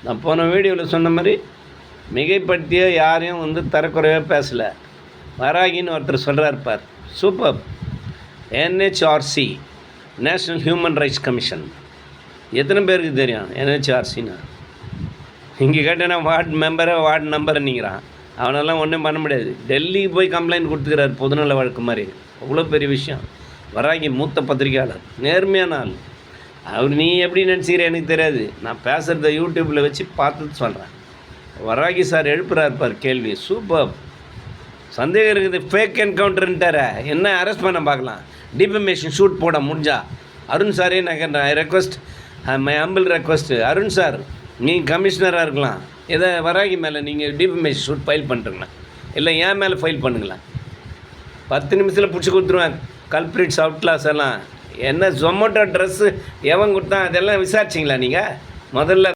நான் போன வீடியோவில் சொன்ன மாதிரி மிகைப்படுத்திய யாரையும் தரக்குறையாக பேசலை. வராகின்னு ஒருத்தர் சொல்கிறார் பார், super. NHRC, national human rights commission. எத்தனை பேருக்கு தெரியும் என்ஹெச்ஆர்சின்னா? இங்கே கேட்டேன்னா வார்டு நம்பருன்னுங்கிறான். அவனெல்லாம் ஒன்றும் பண்ண முடியாது. டெல்லிக்கு போய் கம்ப்ளைண்ட் கொடுத்துக்கிறார், பொதுநல வழக்கு மாதிரி. அவ்வளோ பெரிய விஷயம். வராகி மூத்த பத்திரிக்கையாளர், நேர்மையான ஆள். அவர் நீ எப்படி நினச்சிக்கிற எனக்கு தெரியாது. நான் பேசுகிறத யூடியூப்பில் வச்சு பார்த்துட்டு சொல்கிறேன். வராகி சார் எழுப்புறாருப்பார் கேள்வி, சூப்பர். சந்தேகம் இருக்குது, ஃபேக் என்கவுண்டர்ன்ட்டார. என்ன அரெஸ்ட் பண்ண பார்க்கலாம், டிஃபமேஷன் ஷூட் போட முடிஞ்சா. அருண் சாரே நான் கேட்டேன், request, my humble request. Arun sir, நீங்கள் கமிஷனராக இருக்கலாம், எதை வராகி மேலே நீங்கள் டிஃபமேஷன் ஷூட் ஃபைல் பண்ணுறீங்களா, இல்லை என் மேலே ஃபைல் பண்ணுங்களேன். 10 நிமிஷத்தில் பிடிச்சி கொடுத்துருவேன் கல்ப்ரிட்ஸ், அவுட்லாஸ் எல்லாம். என்ன ஜொமேட்டோ ட்ரெஸ்ஸு எவன் கொடுத்தான் அதெல்லாம் விசாரிச்சிங்களா நீங்கள்? முதல்ல